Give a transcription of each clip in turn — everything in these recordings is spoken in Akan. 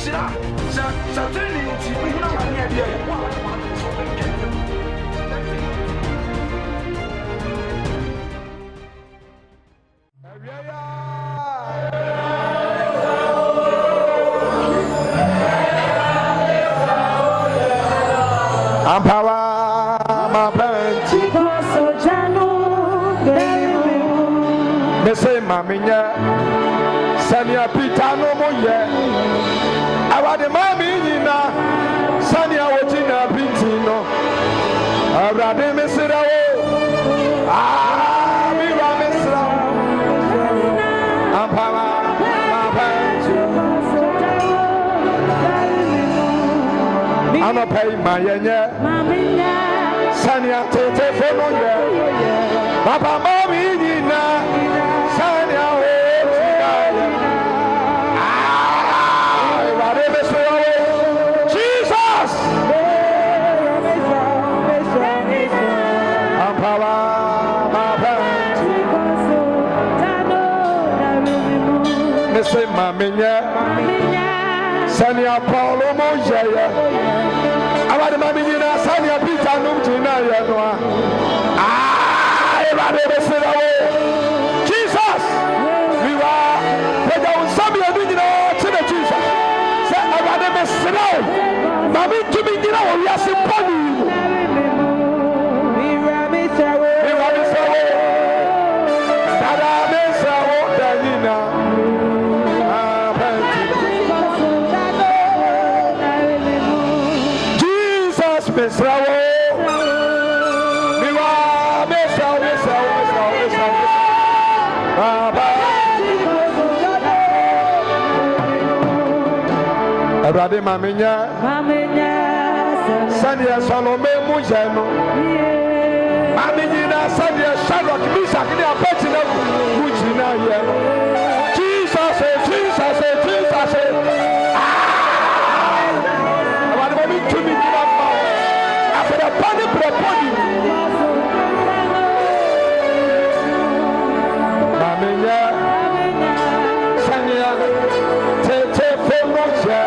Shira, Saturday, you know, my idea. Power, my parents, they say, Mamma, Sanya Pita no more yet. I want the mammy, Sanya Watina Pintino. I rather miss it away. We miss it. I'm power, my parents. I'm a pay my Sanya Tete for no year. Papa Mommy, Sanya, Jesus, I'm power, my parents. Listen, Mamma, Sanya Paulo Monjaya. I want the Mamma, Sanya Peter Numtina. Jesus, we were some of you to the Jesus. Say, I want to be slow. Mammy, to be dinner, we are simple. Jesus, Miss Rawo. Brother Mamenya, Sanya Salome Mujano, Mamina Sanya Sharok Misak, they are petting up Mujina. Jesus, Jesus, Jesus. I want to be to me after the panic proponi. Mamenya, Sanya, Tete Fomoja.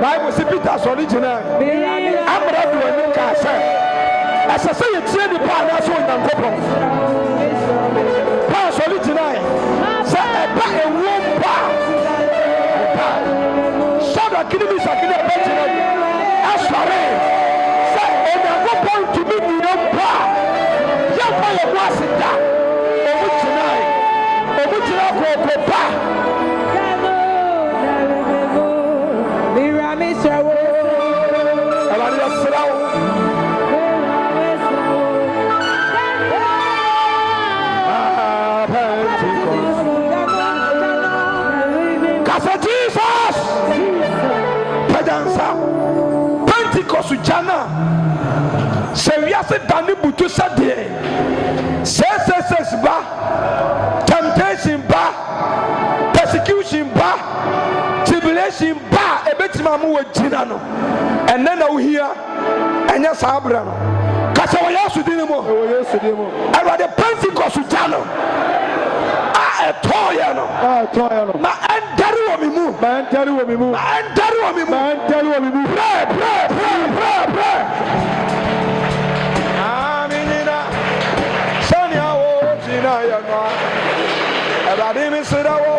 Bible says Peter's original. I'm ready to look at as I say, it's the part that's what I'm talking about. Paul's original. Say a back and warm bar. So the kidneys are going to be as far as say, and I'm not going to be the bar. Young boy was it that original bar. Pentecost Jana se wiase dani butu sade se ba temptation ba persecution ba tribulation ba ebetima mu wajina no enne na wo hia enya sabra no kase wo yesu dini mo era the Pentecost Jana etoya no ma endari wo mimu pray aminina sanya wo jina ya no abadi mi sira wo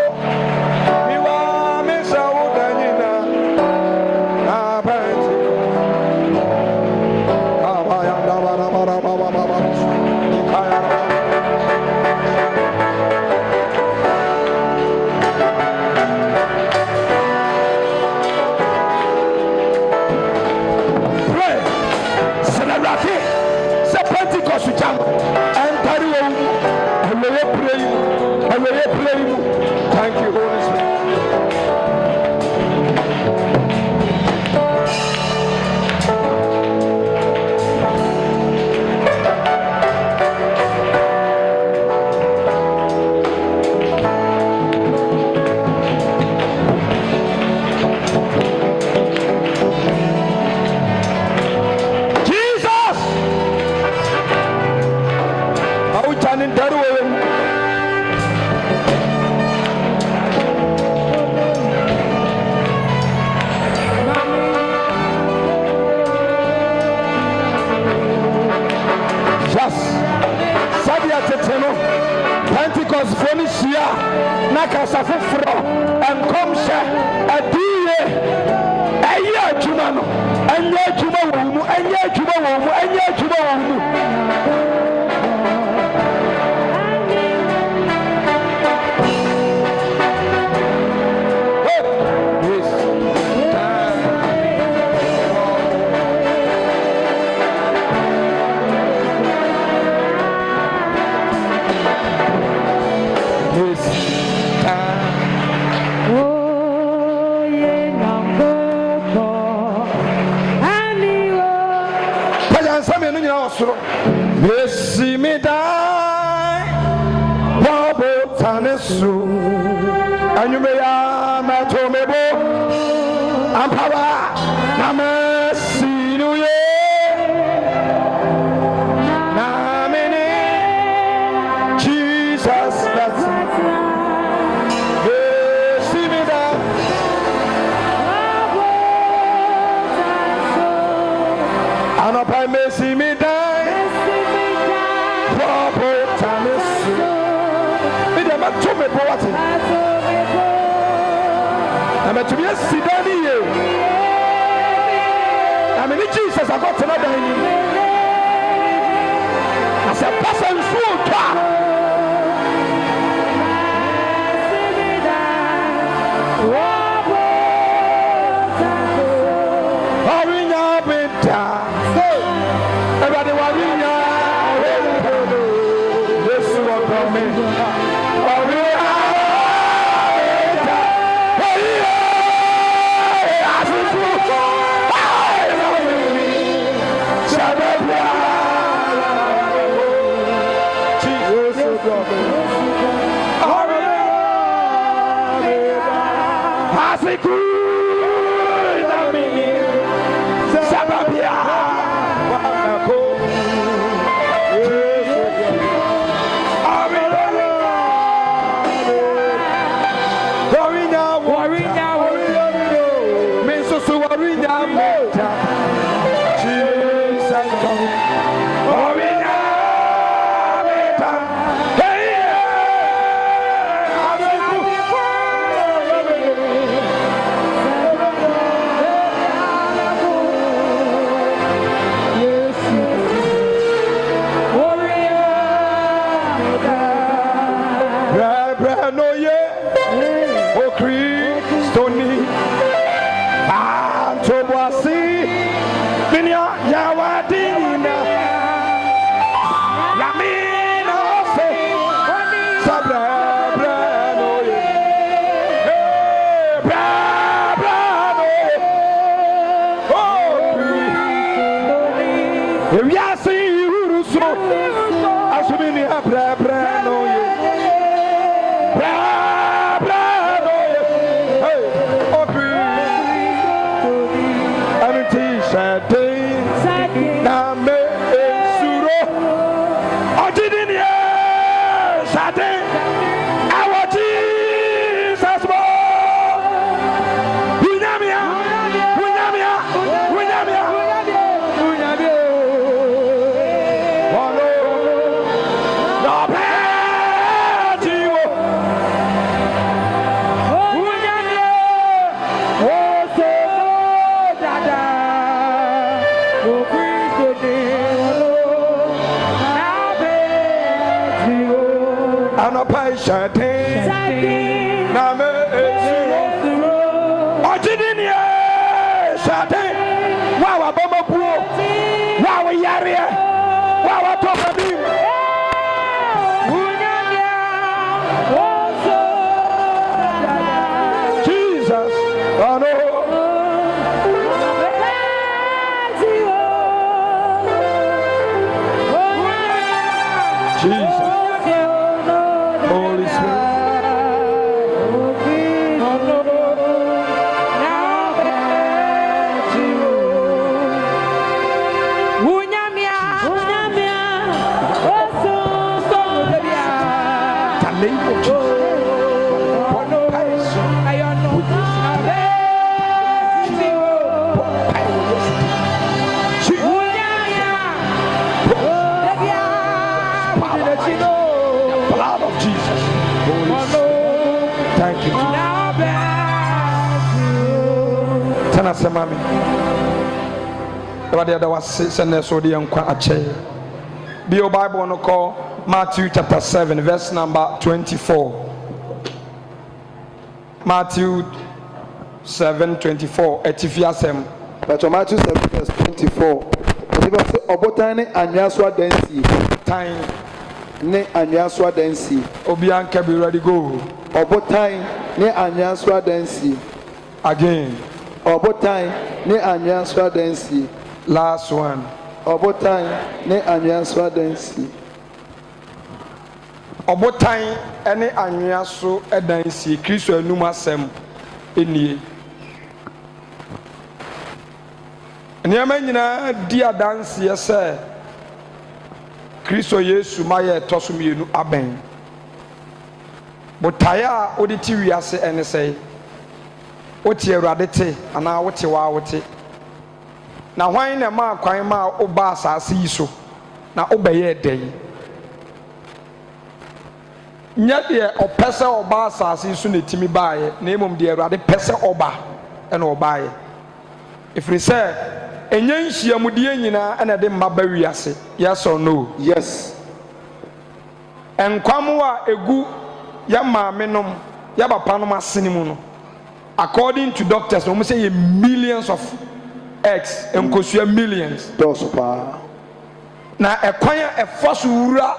mi wa mi sa wo danina abati abaya ndabara bara kaya Pentecost jam and carry on and we pray. Thank you, Holy Spirit. Pentecost Phoenicia, Nakasa Fufro, and Comsha, Adie, Aya Jumano, and Ya Jumamu, and Ya Jumamu, and Ya Jumamu. Yesi mi dai, wabo tanesu, anyume ya matomebo, ampawa namesinu ye, namene Jesus that's yesi mi dai, anopai mesi mi dai. To be a Sidani, I mean, Jesus, I got another as a person full car. name of Jesus. Blood of Jesus. Thank you, Jesus. Tana semami. The other was send us the unquache. Be your Bible no call Matthew chapter 7, verse number 24. Matthew 7:24. Etifiasem. But Matthew 7 verse 24. Obotane anyaswa densi. Time. Ne anyaswa densi. Obianka be ready go. Obotane ne anyaswa densi. Again. Obotane ne anyaswa densi. Last one. Obotan ne anyaswa dansi. Obotan ene anyaso edansi Kristo anum asem enie. Nneema nyina di adansi ese Kristo Yesu maye toso mienu aben. Botaya odi ti wiase ene sei. Oti Awurade te ana wote wa wote. Na hwan na ma kwan ma oba asase yi so na obeye den nya de opese oba asase so na timi baaye na emom de Awurade pese oba na obaaye ifiri se enya nhia mudie nyina na de maba wiase. Yes or no? Yes. Enkwam wa egu ya maamenom ya papa nom asenimu no, according to doctors no say millions of eggs and kosua millions. Dosopa. Na ekwanya efaso wura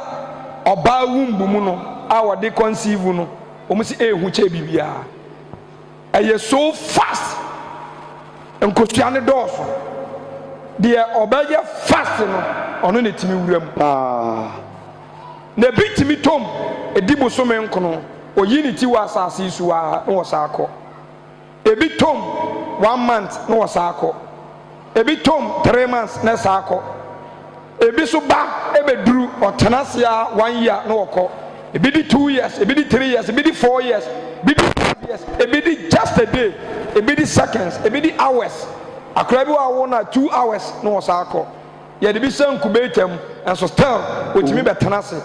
oba wumbu mu no a wode conceive no omusi ehu che bibia. Eye so fast. Nkosua ne doso. De obaye fast no ono ne timi wuram. Na bitimi tom edibosome nkono oyini ti wa asase su wa no wasako. Ebi tom 1 month no wasako. Ebi tom 3 months na sako. Ebi so ba ebeduru otenasia 1 year na woko. Ebi di 2 years, ebi di 3 years, ebi di 4 years, ebi di 5 years, ebi di just a day, ebi di seconds, ebi di hours. Akra bi wa wo na 2 hours na wasako. Ye de bi sanku betem and so still otimi betenase.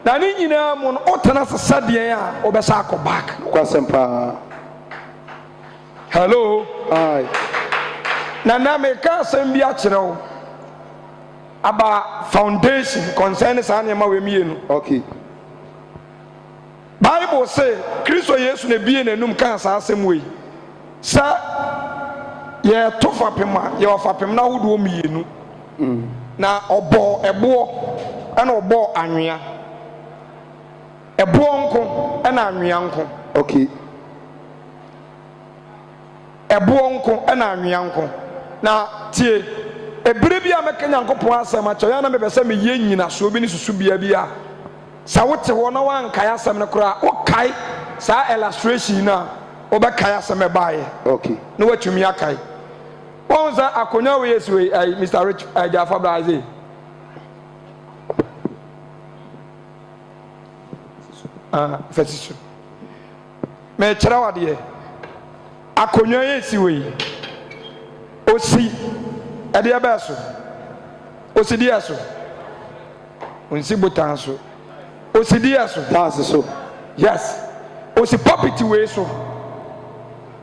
Na ni nyina mo no otenase sadien a obesako back. Kwasempa. Hello. Aye. Na me ka asem bi a kire aba foundation concern sa na ma we mienu. Okay. Bible say Kristo Yesu na bie nanum kan sa asem we. Sa ye to fapema ye ofapem na hodo mienu. Na obo ebo na obo anwea. Ebo nko na anwea nko. Okay. Ebo nko na anwea nko. Na tie ebere bia meka Nyankopon asem a choya na mebese me ye nyina so bi ni susu bia bia sa wote ho na wan kai asem ne kura o kai sa illustration na o be kai asem e baaye. Okay. No watumi akai won za akonya we Yesu we Mr. Rich Jafa Brazil fetisu me kira wade akonya Yesu we osi ede abaso osi di aso onsi botan so osi di aso that's so. Yes osi puppet we so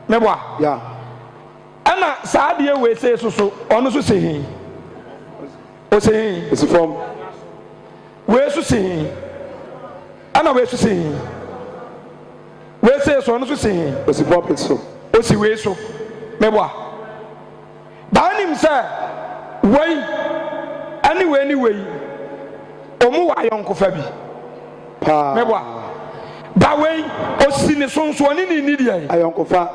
meboa Yeah. ana saa de we say so ono so se hin o se hin It's from we so se hin ana we so se hin we say so ono so se hin it's a puppet so. osi we so meboa banim say wey anyway omu wa yonko fa bi Pa. meboa ba wey osi ne sonso oni ni di ai Ayonkofa.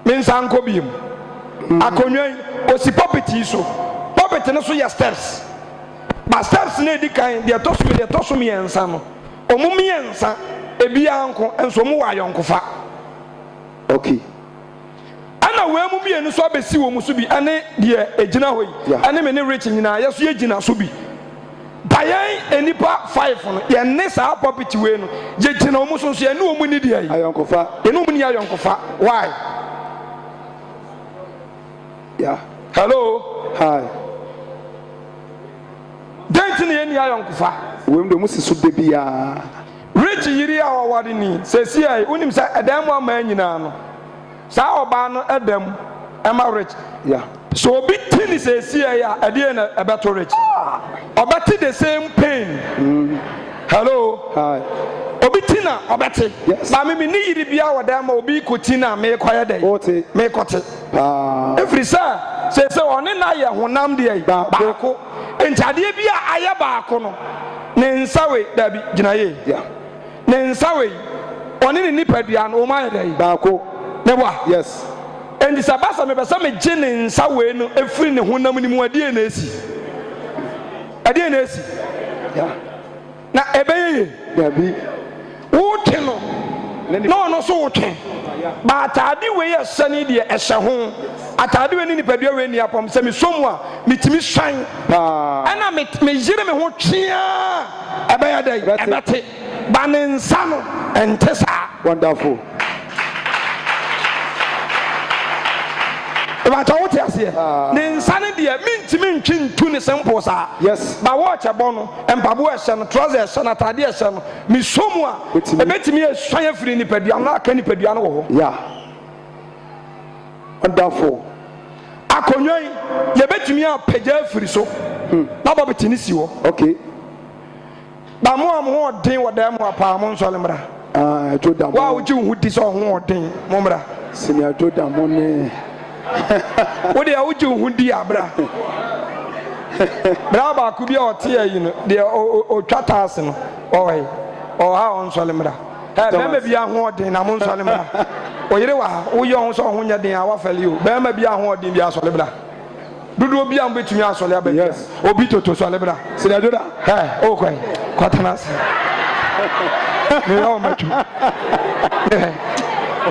mensanko biem akonwan osi puppet so puppet no so ya steps ba steps na edi kan de toso me yensa no omu me yensa ebia anko enso mu wa yonkofa. Okay. Ana we mu bi enu so abesi wo mu so bi ane de ejina hoyi ane me ne rich nyina yeso yegina so bi bayan enipa 5 no ye ne saa property we no je gina omu so ye ne omu ni dia yi ayonkofa ye ne omu ni ayonkofa why yeah hello hi dent ne ye ni ayonkofa we ndo musi so de bia rich yiri a wawade ni sesi ai unim sa edam wa ma nyina no saa oba no edam ema rich yeah so obi tini sesi ai a ede na ebeto rich obeti the same pain hello hi obi tina obeti yes ba me ni yiri bia wada ma obi ko tina me koye dai ote me kote every say one na ye honam de ai baako entade bia aye baako no ne nsawe dabi ginaye yeah ne nsawe one ni nipadua no o ma ye dai baako ne wa yes endi sabasa me besa me gye ne nsawe no efiri ne honam ni mu ade na esi ade na esi yeah na ebeye dabi wote no no so wote ba atade we ye sani de ehye ho atade we ni nipadua we ni apom se me somu a mitimi hwan ana me yire me ho twea ebeye dai ebete ba ne nsa no ente saa wonderful ba ta wote ase ne nsa ne de mintimi ntwi ntu ne simple saa yes ba watch bono empabo ehye no trouser ehye no atade ehye no me somu a ebetimi ehwan afiri nipadua na aka nipadua no wo ho yeah wonderful akonwan ye betumi apagya afiri so na ba betini si wo okay ba mo am ho den wo da mo apa mo nsole mra Jordan wa wo ji hu di so ho den mo mra senior Jordan mo ne wo de wo ji hu di abra bra ba ku bia o te ayi no de o twata ase no o we o ha on nsole mra be me bia ho den na mo nsole mra o yire wa wo ye ho so ho nya den a wa fali o be me bia ho den bia nsole mra dudu obi am betumi asole aba yes obi toto sole mra senior Jordan o kwai kwatanas me o matu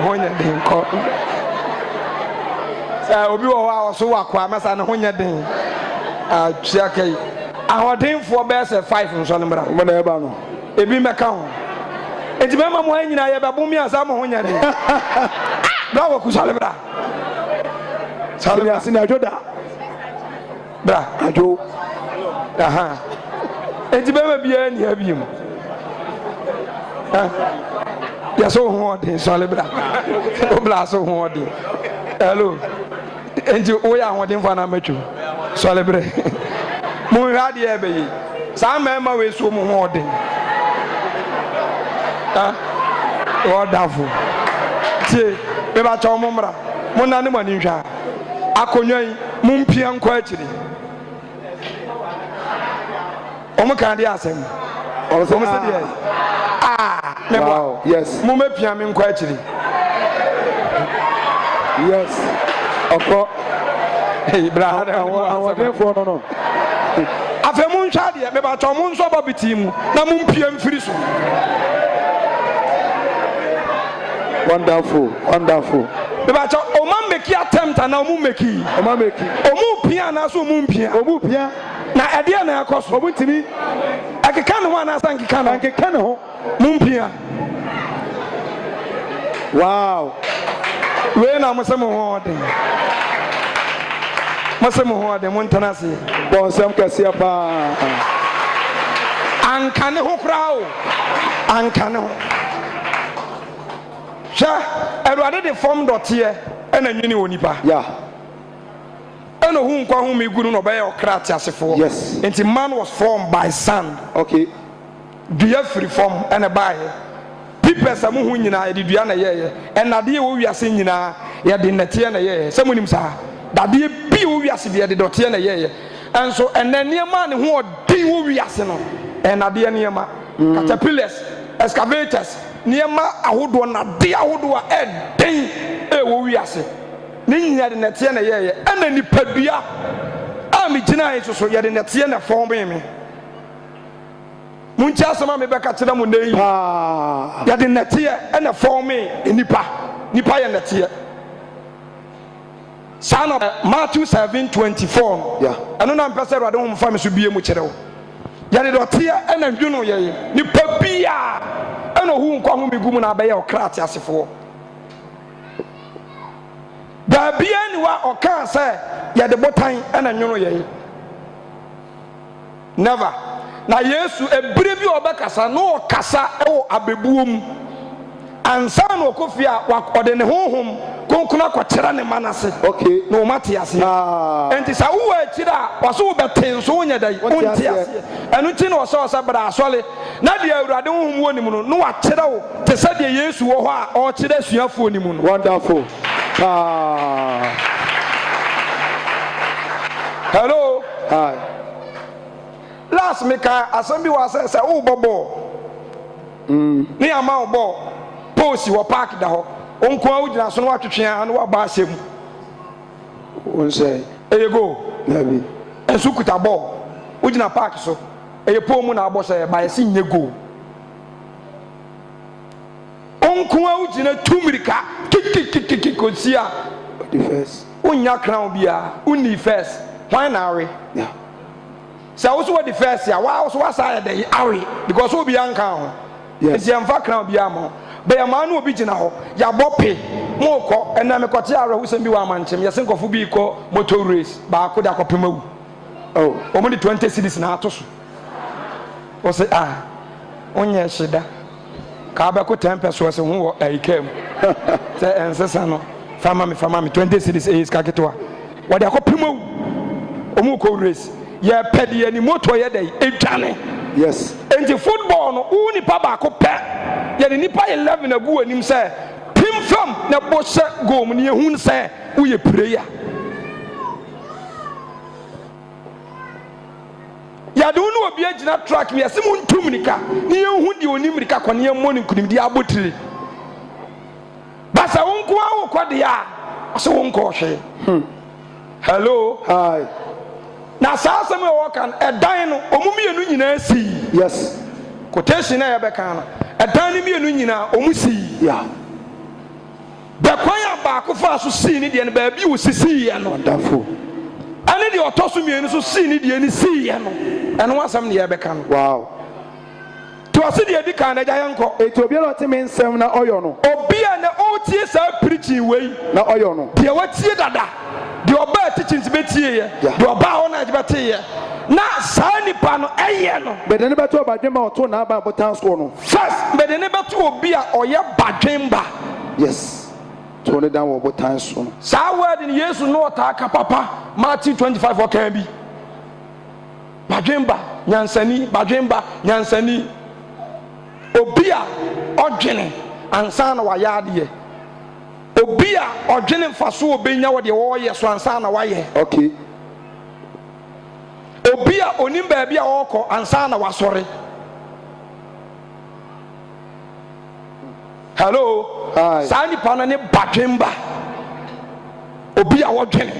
ho nya den ko obi wo wa so wa kwa masa na ho nya den a tia kai ahodenfo be se 5 nsole mra mo na eba no ebi meka ho enti me ma mo anyina ye be bumi asa mo ho nya den na wo ku sole mra senior Jordan bra ajo aha enti be ma bia ni abiem ya so ho den sole bra o bla so ho den hello enti o ya ho den fa na matwu sole bre mo hwa de e be yi sa ma we so mo ho den wonderful tie be ba cha mo mra mo na ne mani hwa akonwan mo mpia nkọ akiri o mo kan de asem o so mo se de wow yes mo mapia me nkọ akiri yes oko hey bra awodenfo no afemu ntwa de me ba cha mo nso ba bitimu na mo mpia mfiri so wonderful wonderful me ba cha o ma make attempt na o mu make o ma make o mu pia na so mu mpia o mu pia na ede na yakoso o mu ntimi akeka ne ho na san keka na nkeka ne ho mu mpia wow we na mo se mo ho den mo se mo ho den mo ntana se bon sem kase pa anka ne ho kra o anka ne ho sha eruade de form dotie ena nwini onipa yeah ena hu nkwa hu megunu no be okrati asefo yes enti man was formed by sand okay dua free form ena bae people samu hu nyina ye dua na ye enade wo wiase nyina ye de nete na ye samunim sa dade bi wo wiase de dote na ye enso enane ma ne hu odi wo wiase no enade ne ma caterpillars excavators niema ahodo na de ahodo a eden wo wiase ne nyina de nete na ye ena nipadua a me gina yi so ye de nete na form me munchi asema me beka kira mu nei ya de nete ena form me nipa ye nete sana Matthew 7:24 yeah eno na mpese rade ho mfa me so bie mu kire wo yɛde dɔteɛ ɛna ndwono yɛn nipa bia ɛna ohu nkwa ho migumu na abɛyɛ ɔkrate asefoɔ baabia ni wa ɔka sɛ yɛde botan ɛna nwono yɛn never na Yesu ebire bi ɔbɛkasa no ɔkasa ɛwɔ abebuom ansa na ɔkɔfie a ɔde ne honhom konkona kɔkyerɛ ne manase okay na ɔmate ase enti sa wo akyire a ɔso wo bɛten so wonya dai wonte ase ɛno nti na ɔsɛ bra asɔle na de Awurade honhom wɔ nim no no wakyerɛ wo te sɛ de Yesu wɔ hɔ a ɔkyerɛ asuafoɔ nim no wonderful hello hi last meka asɛm bi wɔ sɛ wo bɔbɔ ne ama wo bɔ posi wɔ park da hɔ onko a wogyina so no watwetwe no waba asɛm wonsɛ eyego nabi ensu kuta ball wogyina park so eye pole mu na abɔ sɛ ba yɛsi nye go onko a wogyina tumirika kikikikiki kosia the first unya crown bia uni first why na awe yeah sɛ wo so wɔ the first ya wa so wasa yɛ awe because obi anka ho yes yɛmfa crown bia mo bɛyɛ maa no obi gyina hɔ yɛabɔ pe mo kɔ ɛna mekɔte awerɛ wosɛm bi wɔ amankyɛm yɛse nkɔfo bi kɔ motor race baako de akɔpem awu ɔmo de 20 cities na ato so wɔ sɛ wonyɛ hyeda ka wobɛkɔ 10 pesos ho wɔ ayika mu sɛ ɛnsesa no fama me 20 cities ɛyɛ sika ketewa wɔde akɔpem awu ɔmo kɔ race yɛpɛ de yɛni motor yɛ dɛ ɛdwane yes enti football no wo nipa baako pɛ yɛde nipa 11 agu anim sɛ pim fam na bɔ hyɛ goal mu ne yɛhu sɛ woyɛ prayer yɛde wo ne obi agyina track mi yɛsɛ mu ntum nika ne yɛhu deɛ onim nika kɔ ne yɛmmɔ ne nkonimdi abotire basa wo nko a wokɔ deɛ a ɔsɛ wo nkɔ hwee hello hi na saa asɛm a wɔka no ɛdan no ɔmo mmienu nyinaa sii yes quotation na yɛbɛka no ɛdan no mmienu nyinaa ɔmo sii yeah bɛkwan a baako fa so sii ne deɛ no baabi wɔ sisii yɛ no wonderful ɛne deɛ ɔtɔ so mmienu so sii ne deɛ no sii yɛ no ɛno asɛm ne yɛbɛka no wow to ɔse deɛ di kan na agya yɛnkɔ eti obi a ɔteme nsɛm na ɔyɔ no obi a na ɔretie saa preaching wei na ɔyɔ no deɛ watie dada deɛ ɔbaa teachings bɛtie yɛ Yeah. deɛ ɔbaa hɔ na agye bɛtee yɛ na saa nipa no ɛyɛ no bɛde ne bɛtɔ ɔbadwema ɔto na aba abotan soɔ no first mede ne bɛto obi a ɔyɛ badwemba yes to ne dan wɔ abotan so no saa word ni Yesu no ɔtaa ka papa Matthew 25 ɔkan bi badwemba nyansani obi a ɔdwene ansa na wayɛ adeɛ obi a ɔdwene mfaso obenya wɔ deɛ wɔyɛ so ansa na wayɛ okay obi a onim baabi a ɔkɔ ansa na wasɔre hello hi saa nipa no ne badwemba obi a wɔdwene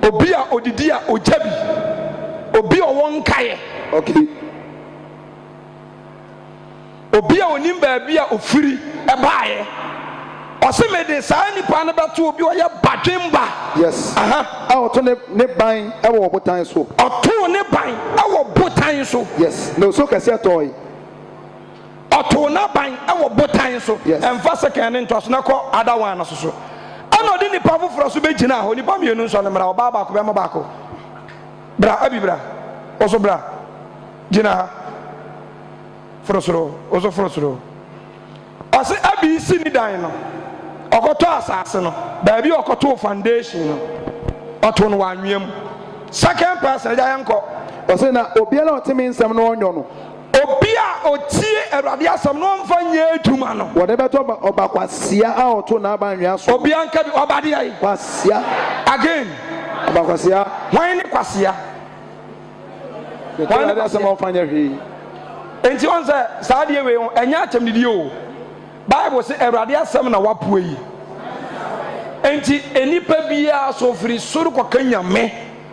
obi a odidi a ogya bi obi a ɔwɔ nkaeɛ okay obi a onim baabi a ofiri ɛbaeɛ ɔse mede saa nipa no bɛto obi a ɔyɛ badwemba yes aha a ɔto ne ban ɛwɔ ɔbotan so ɔtoo ne ban ɛwɔ botan so yes na oso kɛse ɛtɔɔye ɔtoo n'aban ɛwɔ botan so Yes. ɛmfa second ne ntɔ so na kɔ ada one no so ɛna ɔde nipa foforɔ so bɛgyina hɔ nipa mmienu nso no mmara ɔbaa baako bɛma baako bra abi bra ɔso bra gyina ha forosoro ɔso forosoro ɔse abi si ne dan no ɔkɔtɔ asase no baabi a ɔkɔtoo foundation no ɔtoo no wɔ anwea mu second person agya yɛnkɔ ɔsɛ na obiara a ɔteme nsɛm na ɔnyɔ no obi a otie Awurade asɛm no ɔmfa nyɛ adwuma no wɔde bɛtɔ ɔba kwasia a ɔto n'aba nwea so obi anka bi ɔbade ayi kwasia again ɔba kwasia hwan ne kwasea wɔde asɛm a ɔfa nyɛ hwee enti ɔn sɛ saa deɛ wei ho ɛnyɛ akyɛm didi o Bible sɛ Awurade asɛm na wapoa yi enti enipa biara so firi soro kɔka nyame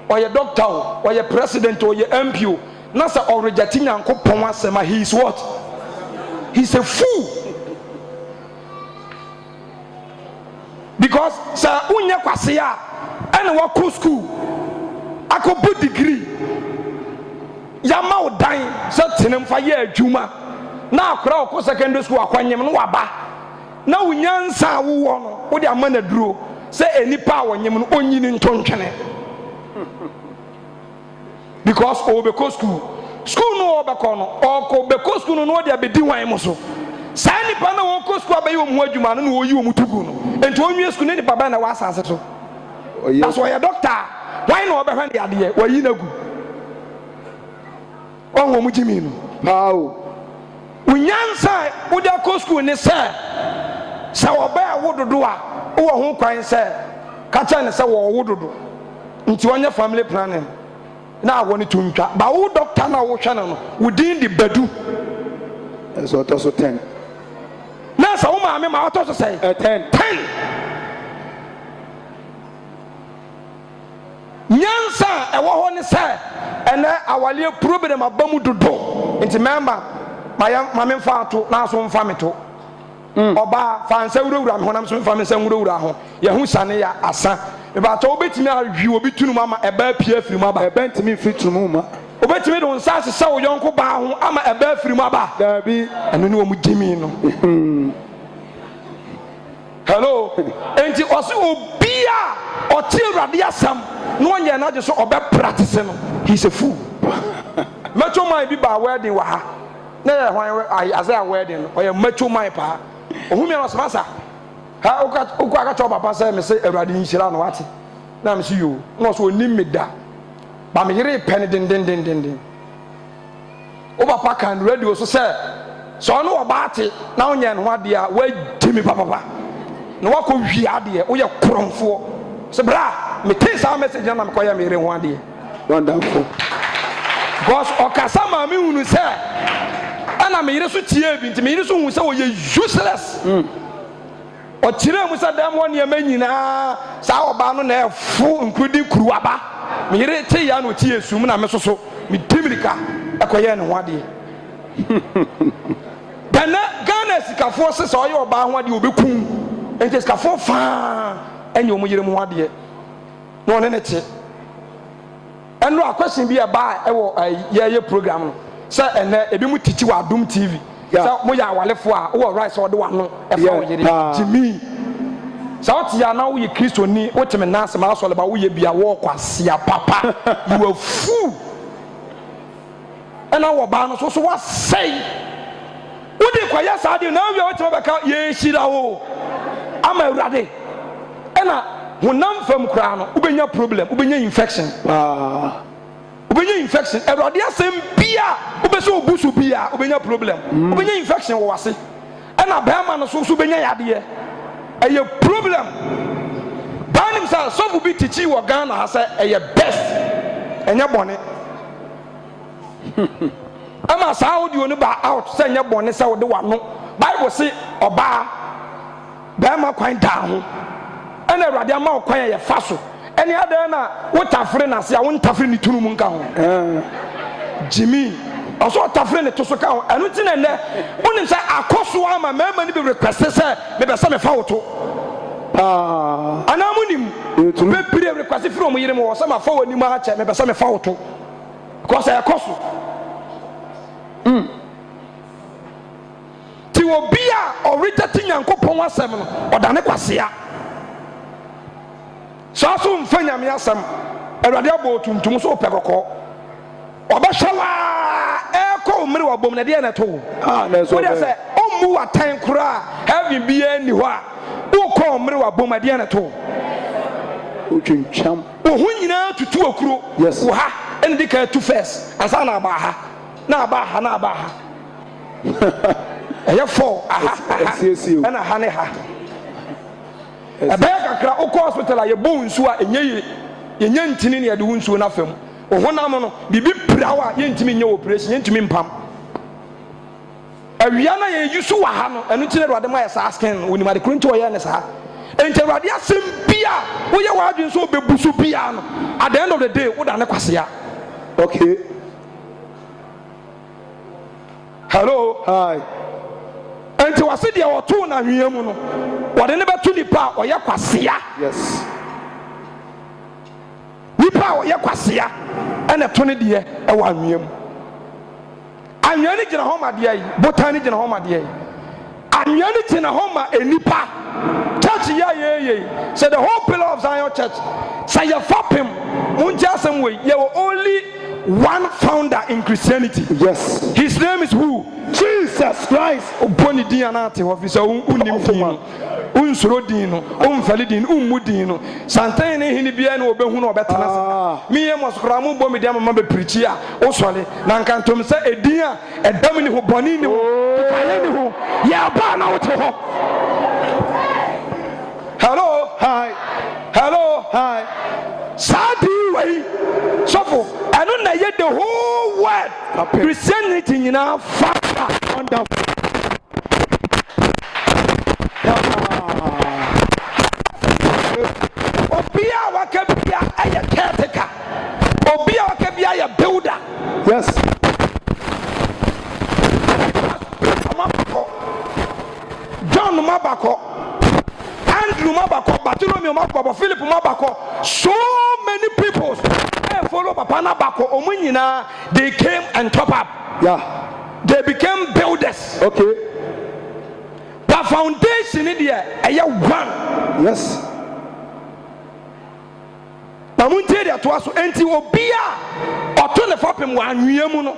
ɔyɛ doctor o ɔyɛ president o ɔyɛ MP o na sɛ ɔregyate Nyankopɔn asɛm a he is what he's a fool because sɛ wonyɛ kwasea a ɛna wakɔ school akɔbɔ degree yama wo dan se tenem fa ye adwuma na akora ko secondary school akwanyem no waba na wunyansa wo wo no wo de ama na duro se enipa awonyem no onyini ntontwene because obeko school no obeko no obeko school no de abedi wan mo so sa nipa na wo ko school abayi wo mu adwuma no wo yi wo mutugu no enti onwie school ne nipa ba na wa asase so that's why a doctor why no obehwe de ade wo yi nagu onwo mu jimi no pao unyansa wo de ko school ne se sa oba wo dodo a wo ho kwan se ka cha ne se wo wo dodo nti onye family planning na wo ne tuntwa ba wo doctor na wo hwe no within the badu so to so 10 na sa wo ma me ma to so say 10 nyansa ewo ho ne se ene awale problem abamu dodo nti member ma me mfa to na so mfa me to oba fansa wurawura me honam so mfa me san wurawura ho ye hu sane ya asa me ba to obetimi ahwi obi tunu mama eba pia afiri mu aba eba ntimi firi tunu ma obetimi do nsa se wo yonko ba ho ama eba afiri mu aba dabi eno ne wo mu jimi no hello enti osi obia oti awurade asam no onye na je so obe practice no he's a fool macho man bi ba wedding wa ha na ye hwan as a wedding o ye macho man pa ohumi na so masa ha uka aka cho papa say me say awurade nhira no wate na me say yo no so onim me da ba me yire pen den o papa kan radio so say so no obate na onye no ade a wa gimi papa na wako hwi ade o ye kromfo se bra me tin sa message na me koya me yire ho ade wonderful because okasama me hunu se ana me yire so tie bi nti me yire so hu se wo ye useless o tire mu se dem won ye manyina sa oba no na efu including kuruaba me yire tie ya no tie sum na me soso me dimirika ekoye ne ho ade dana Ghana sikafo se so ye oba ho ade obekun enti sikafo fa enye o mu yire mu ho ade no ne che eno a question bi e ba e wo ye program no say ene ebi mu titi wa Adum TV say mo ya awalefo a wo right so de wa no e fa wo yire jimi say o ti ya na wo ye Kristoni o teme na asema so le ba wo ye bia wo kwasia papa you a fool ena wo ba no so wa say wo de kwa ya sa de na wi o teme be ka ye shira wo ama awurade ena honam fam kra no ubenya problem ubenya infection ubenya infection awurade asem bia ubese obusu bia ubenya problem ubenya infection wo wase ana bema no so ubenya yade eye problem banim sa so bu bi tichi wo Ghana ha say eye best enya bone ama sa audio no ba out say enya bone say wo de wano Bible say oba bema kwan down ene awurade ama okwan ye fa so ene ada na wotafre na se a wontafre ni tunu mu nka ho Jimmy also tafre ne to so ka ho enu ti na ne wonim say akoso ama mema ni be request say me be say me fa woto anamunim be pire request from yire mo say ma fa wani ma cha me be say me fa woto because akoso ti obi a orita Nyankopon asem no odane kwasea so mfanya me asem awurade abo tuntum so pekoko obehwa eko mmiri wabom na de na to na so we say ommu watan kura heaven bi ani ho a uko mmiri wabom na de na to utwincham ohu nyina tutu okuro wo ha ene de ka tu first asa na aba ha na aba ha eye fo aha ana ha ne ha ebeka kra uko hospital a ye bo nsu a enye ye ntini ne ye de nsu na fam ohonam no bibi prawa ye ntimi nye operation ye ntimi mpam awia na ye yusu wa ha no enu tine rwade ma ye sa skin woni ma de krunti oye ne sa ente rwade asem bia wo ye wa adwen so obebusu bia no at the end of the day wo da ne kwasea okay hello hi enti wase de oto na hwia mu no wode ne betu nipa oye kwasea yes nipa oye kwasea ene to ne de e wa hwia mu anwea ni gyina hɔ ma deɛ yi botan ni gyina hɔ ma deɛ yi anwea ni gyina hɔ ma enipa church yɛ say the whole pillar of Zion church say yɛ fapem munjɛ asɛm wei yɛ wɔ only one founder in Christianity. Yes. His name is who? Jesus Christ. Oboni din anate officer unim din unsuro din no umfali din ummu din no santan ne hini bia na obehu na obetena se me ye mosokra mu bo me dia mama be preach a osole na nkantom se edin a edam ni ho boni ni ho kale ni ho ya ba na wote ho. Hello. Hi. Hello. Hi. Sadi way sofo eno na ye the whole world Christianity nyina fa wonderful. Obia wakabia aya caretaker. Obia wakabia aya builder. Yes. John Mabako, Andrew Mabako, Bartholomew Mabako, Philip Mabako. So many people follow Papa Nabako. Omunyina, they came and top up. Yeah. They became builders. Okay. The foundation in there, one. Yes. Na muntie dia to aso enti obia oto ne fapem wa anwea mu no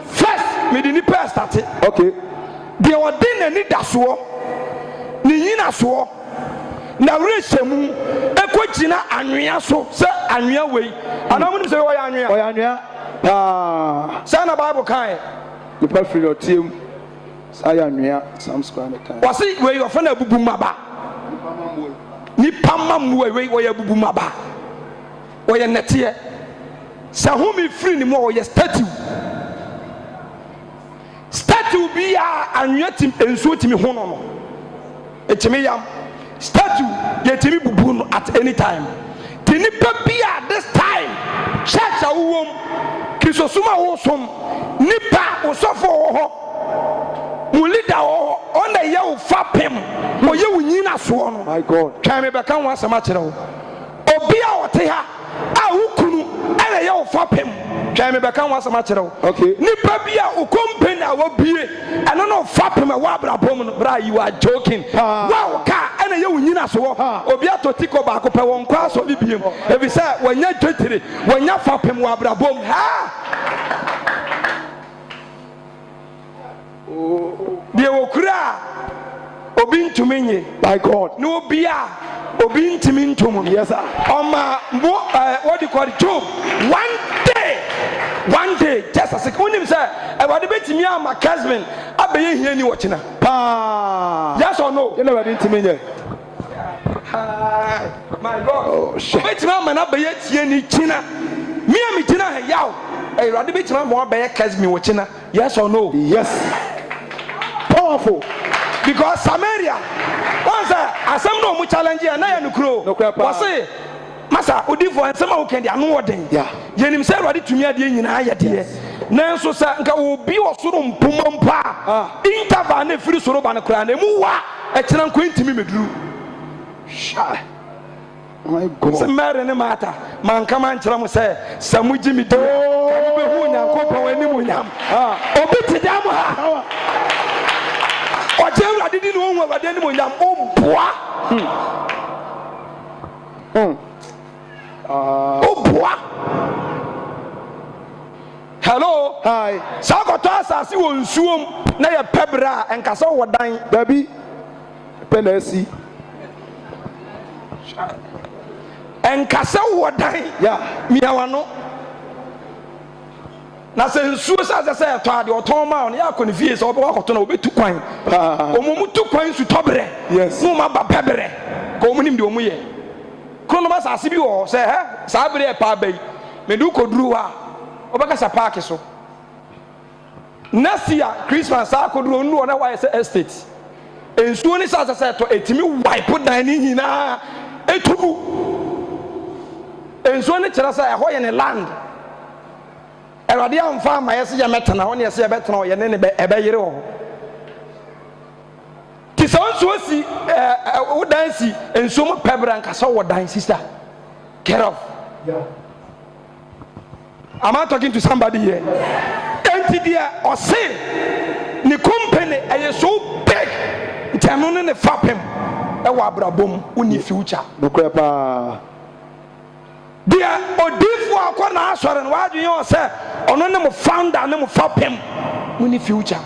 first me di ni first start. Okay. De odin na ni daso ni nyina so na rehemu ekogina anwea so se anwea wei ana mu se wo ya anwea sa na Bible kan the perfect your team saya anwea some square kan wasi wei yo fa na bubu maba ni pamma mu wei wo ya bubu maba oye nete sa hu mi free ni mo oye statue bi ya anwea tim ensuo timi ho no etimi yam statue ye timi bubu no at any time tini pa bia this time church awom krisosuma wo som nipa osofo wo ho mu leader wo on the ye wo fapem oye wo nyina so no. My God. Twa me be kan wa asema kire wo obi a wote ha a wukunu ele ye wo fapem twa me be kan wa asema kire wo. Okay. Nipa bia o company a wo bie eno no fapem a wa brabom no bra you are joking. Wow ka ene ye wo nyina so wo obi atotiko ba ko pe won kwa so bibiem ebi say wanya dwetire wanya fapem wa brabom ha de wo kura obi ntumi nye. By God. No bia obi ntimi ntomo. Yes sir. Oma what do you call it, Job one day just as unim say e wade betimi ama husband abeye hiani wo kina yes or no you never didn't mean it. My God. Oh shit. Betimi ama na abeye tiani kina me am kina he yaw e wade betimi ama abeye husband wo kina yes or no. Yes. Powerful. Because Samaria once asem no mu challenge na ya nukuro was say masa odifo ensema wo kendi anu woden yenim se rode tumi ade nyina ya de nanso sa nka obi osoro mpomampa interval na firi soro ba ne kura na mu wa e kira nkwentimi meduru sha. My God. Se mere ne mata man kama nkyira mo se samuji mi de be hu nyankopon animu nyam obi tidam ha oje rade di no hu rade animu nyam oboa oboa. Hello. Hi. Sakoto asase wo nsuom na ye pebra enkasa wo dan baby penesi enkasa wo dan miawano na se nsuo sa se to ade oton ma on ya koni fie se obo akoto na obetu kwan omumu tu kwan su tobre yes mu ma ba pebre ko omunim de omu ye krono ma sa bi wo se sa bere e pa bai me du koduru ha obaka sa park so next year Christmas sa koduru nu na wa estate ensuo ni sa se to etimi wipe dan ni hina etubu ensuo ni kira sa ho ye ne land erade amfa ma yese ye metana ho ne yese ye betana ho ye ne ebe yire ho ti so nsuo si wo dan si ensuo mo pebra nka so wo dan sister care of. Am I talking to somebody here? And dia ɔse ne company ɛyɛ so big ntɛno ne ne fapem ɛwɔ abrabom woni future nokora pa dia odifo akɔ na asɔre no wadwe sɛ ɔno ne mo founder ne mo fapem woni future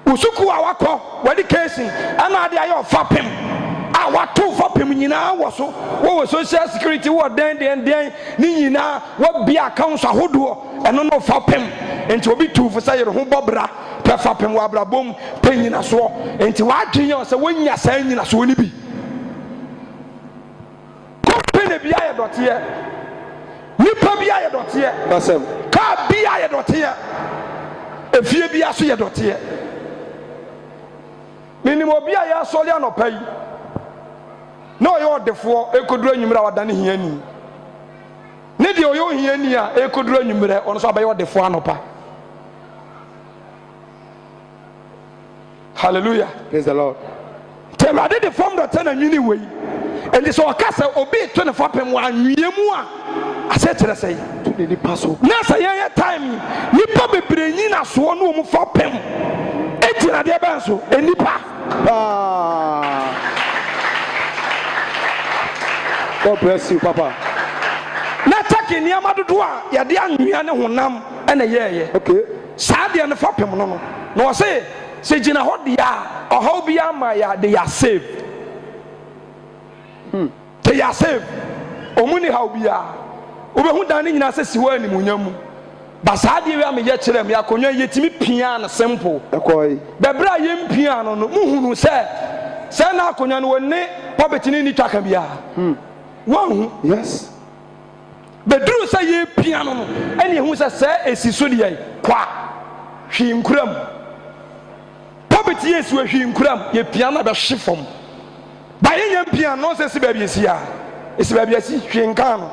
usuku a wakɔ wadi casing ana ade ayɛ ɔfapem a wato fapem nyinaa wɔ so wɔwɔ social security wɔ den ne nyinaa wɔbia accounts ahodoɔ ɛno no fapem enti obi tuufo sɛ yɛre ho bɔbra pɛ fapem wɔ abrabom pɛ nyinasoɔ enti wadwe sɛ wɔnya saa nyinasoɔ no bi kɔmpene bi ayɛ dɔteɛ nipa bi ayɛ dɔteɛ pasem kaa bi ayɛ dɔteɛ efie bi aso yɛ dɔteɛ minim obi a yɛ asɔre anɔpa yi na ɔyɛ ɔdefoɔ ekoduro enyimire a wadane hiani ne deɛ ɔyɛ ohiani a ekoduro enyimire ɔno nso abɛyɛ ɔdefoɔ anɔpa hallelujah praise the Lord tɛwurade de fam dɔtɛ na nwini wei ɛnti sɛ ɔka sɛ obi to ne fapem wɔ anwie mu a asɛ kyerɛ sɛ to ne nipa so na sɛ yɛyɛ time nipa bebree nyina soɔ ne ɔmo fapem egyina deɛ bɛn so enipa God bless you papa na take nneɛma dodoɔ a yɛde anwea ne honam ɛna yɛɛyɛ okay saa deɛ ne fapem no no na ɔse sɛ gyina hɔ deɛ a ɔhaw bi ama yɛ de yɛ save te yɛ save ɔmu ne haw bi a wobɛhu dan ne nyinaa sɛ si hɔ animuonyam mu ba saa deɛ wi a meyɛ kyerɛ me akonnwa yɛtumi pia no simple ɛkɔi bɛbrɛ a yɛmpia no no muhunu sɛ sɛ na akonnwa no wɔne pɔbɛte ne ni twaka biara wahu yes bɛduru sɛ yɛpia no no ɛne ɛhu sɛ sɛ ɛsi so deɛ kwa hwee nkuram pɔbɛte yɛ si wɔ hwee nkuram yɛpia no bɛhye fam ba yɛnya mpia no sɛ si baabi asi a ɛsi baabi asi hwee nka no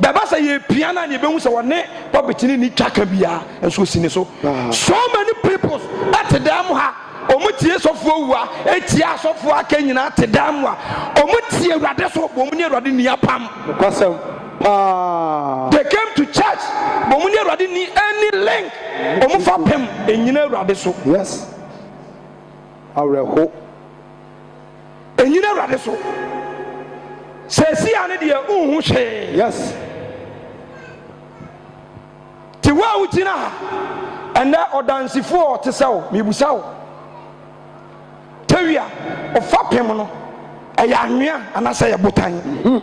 bɛba sɛ yɛpia no a ne yɛbɛhu sɛ wɔne pɔbɛte ne ni twaka biara ɛnso si ne so so many people ɛte dɛm ha ɔmo tie sɔfoɔ wua etia sɔfoɔ aka nyinaa te dam wa ɔmo tie awurade so ɔmo ne awurade ni apam kwasɛm they came to church ɔmo ne awurade ni any link ɔmo fa pem enyina awurade so yes awerɛho enyina awurade so sɛsi a ne deɛ nhu hwee yes te wa a wogyina ha ɛnɛ ɔdansifoɔ te sɛ wo mibusa wo tawia ɔfa pem no ɛyɛ anwea anasɛ yɛ botan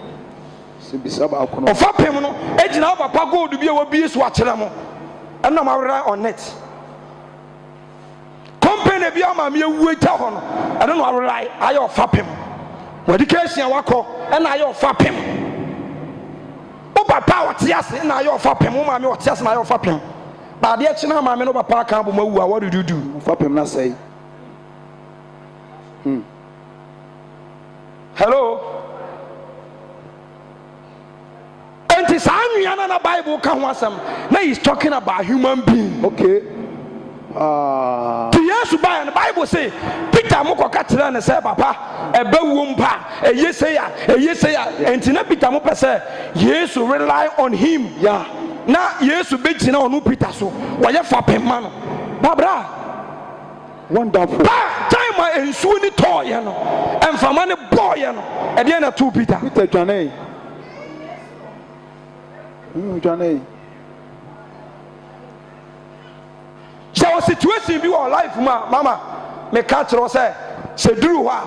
sibisa baako no ɔfa pem no egyina wo papa gold bi a wabie so akyerɛ mo ɛnam awerɛ on net company bi ama me awu agya hɔ no ɛno no awerɛ ayɛ ɔfa pem wɔde kɛsia wakɔ ɛna ayɛ ɔfa pem wo papa a wɔte ase na ayɛ ɔfa pem wo maame wɔte ase na ayɛ ɔfa pem na adeɛ kye na maame no papa aka abɔ mawu a what do you do fapem na sɛi hello enti saa nwea na Bible ka ho asɛm na he's talking about human being okay ti Yesu ba the Bible say Peter mokɔka kyerɛ ne sɛ papa ɛbɛwuo mpa ɛyɛ sɛ ya enti na Peter mo pɛ sɛ Yesu rely on him yeah na Yesu bɛgyina ɔno Peter so wɔyɛ fapem ma no babra wonderful time a nsuo ni tɔɔyɛ no ɛmfama ne bɔɔyɛ no ɛdeɛ na to Peter dwane dwane sɛ wɔ situation bi wɔ life mu a mama meka kyerɛ sɛ sɛ duru hɔ a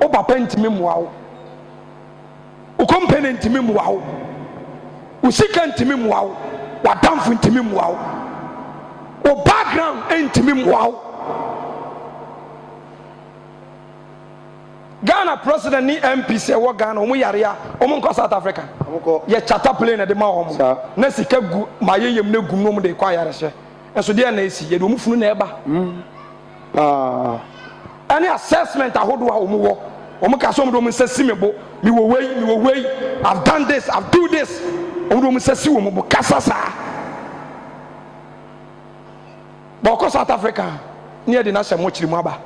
wo papa ntimi mmoa wo wo company ntimi mmoa wo wo sika ntimi mmoa wo w'adamfo ntimi mmoa wo wo background ntimi mmoa wo Ghana president ni MP sɛ wɔ Ghana ɔmo yare a ɔmo nkɔ South Africa yɛ charter plane na de ma ɔmo na sika gu ma yɛ yam na gum no ɔmo de kɔ ayarehwɛ ɛso deɛ na esi yɛ de ɔmo funu na ɛba ɛne assessment ahodoɔ a ɔmo wɔ ɔmo ka so ɔmo de ɔmo nsa si me bo mi wɔ wei I've done this I've do this ɔmo de ɔmo nsa si wɔn bo kasa saa bɔ ɔkɔ South Africa ne yɛ de na hyɛ mo kyiri mu aba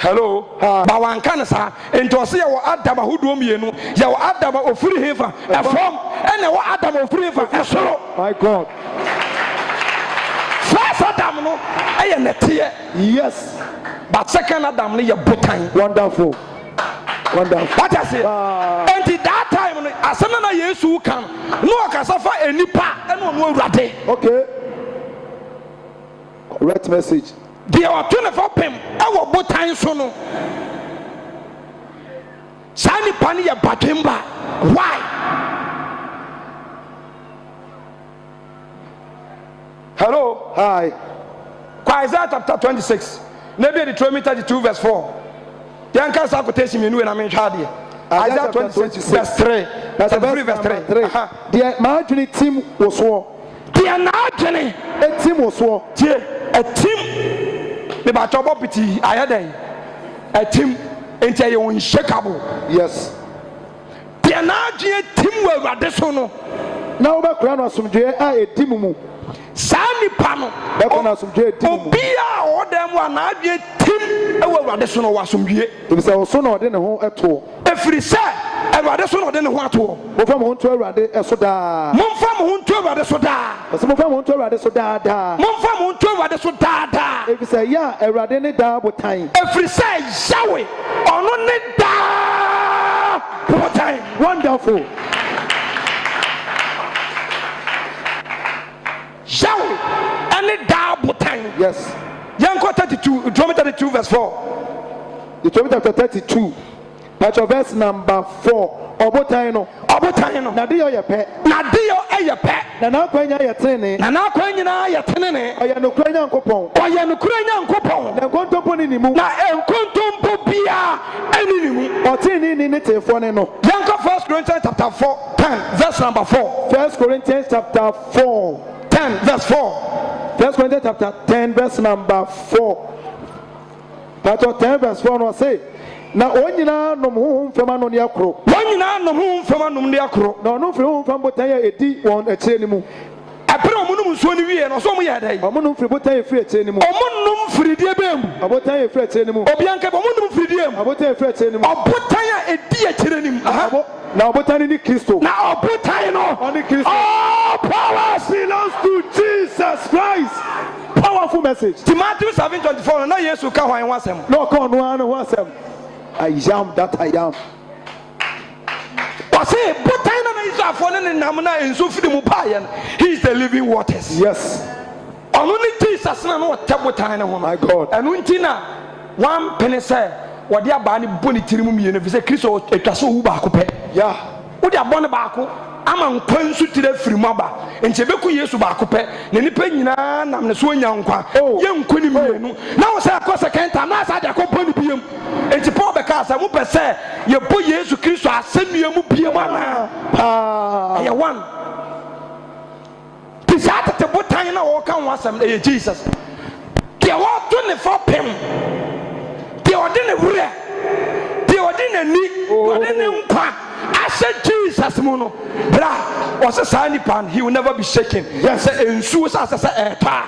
hello ba wanka ne sa enti ose ye wo Adam ahodo mienu ye wo Adam ofiri hefa efom ene wo Adam ofiri hefa esoro. My God. First Adam no eye nete. Yes. But second Adam no ye botan. Wonderful. Wonderful. What I say? And that time no asana na Yesu kan no akasa fa enipa ene ono awurade. Okay. Correct message. They are 24 pem ewo botan so no. Sani pani ye batemba. Why? Hello. Hi. Isaiah chapter 26. Maybe the Deuteronomy 32 verse 4. The anchor quotation me and I mean Isaiah 26 verse 3. That's verse 3. The margin team was war. The margin a team was war. A team. The battle pity I had a team into your unshakable. Yes. The margin team were radesono. Now back around some day a team. Sani pano obia o dem wa na adwe tim e wo awurade so no wasomdue e bisa o so no de ne ho eto efiri se awurade so no de ne ho ato mo fa mo ho to awurade eso da mo fa mo ho to awurade so da eso mo fa mo ho to awurade so da da mo fa mo ho to awurade so da da e bisa ya awurade ne da botan efiri se yawe ono ne da botan. Wonderful. Yahweh and the double time. Yes. Yanko 32, Deuteronomy 32 verse 4. Deuteronomy chapter 32. That's verse number 4. Obotaino. Obotaino. Nadio ye pe. Nadio ye pe. Na na kwanya ye tene. Na na kwanya ye tene. Oya no kwanya nkopon. Oya no kwanya nkopon. Na nkontompo ni nimu. Na enkontompo bia eni nimu. Otini ni tefo ne no. Yanko 1 Corinthians chapter 4 10 verse number 4. 1 Corinthians chapter 4 10 verse 4. 1 Corinthians chapter 10 verse number 4. Chapter 10 verse 4 no say na onyina nom honhom fema no ne akro. Onyina nom honhom fema no ne akro. Na ono firi honhom fam botan ya edi won akire ni mu. Apere omunum nsuo ni wiye no so mo ye dai. Omunum firi botan ya firi akire ni mu. Omunum firi die bem. Abotan ya firi akire ni mu. Obianka omunum firi die mu. Abotan ya firi akire ni mu. Obotan ya edi akire ni mu. Na obotan ni Kristo. Na obotan no. Oni Kristo. Oh, power belongs to Jesus Christ. Powerful message. Matthew 7:24 na Yesu ka hwan wasem. No ka no an wasem. I am that I am. Say, botan na Israfo ne nam na enso fidi mu paaye no. He is the living waters. Yes. Ono ni Jesus na no botan ne ho. My God. Enu nti na one penny say wode aba ne boni tirimu miye fi say Kristo etwa so wu ba ko pe. Yeah. Wode aba ne ba ko ama nkwansu tire firi mu aba enche beku Yesu ba ko pe na nipa nyina nam ne so nya nkwa ye nkoni mienu na wo say akọ second time na sa de akọ boni biem enche Paul be ka sa mu pe say ye bo Yesu Kristo asemiye mu biem ana ye one tisata te botan na wo kan wasam e Jesus ke wo to ne for pem ke ode ne wure ke ode ne ni ode ne nkwa I said Jesus mono bra was a sign pan he will never be shaken. Yes. Say ensuo sa sa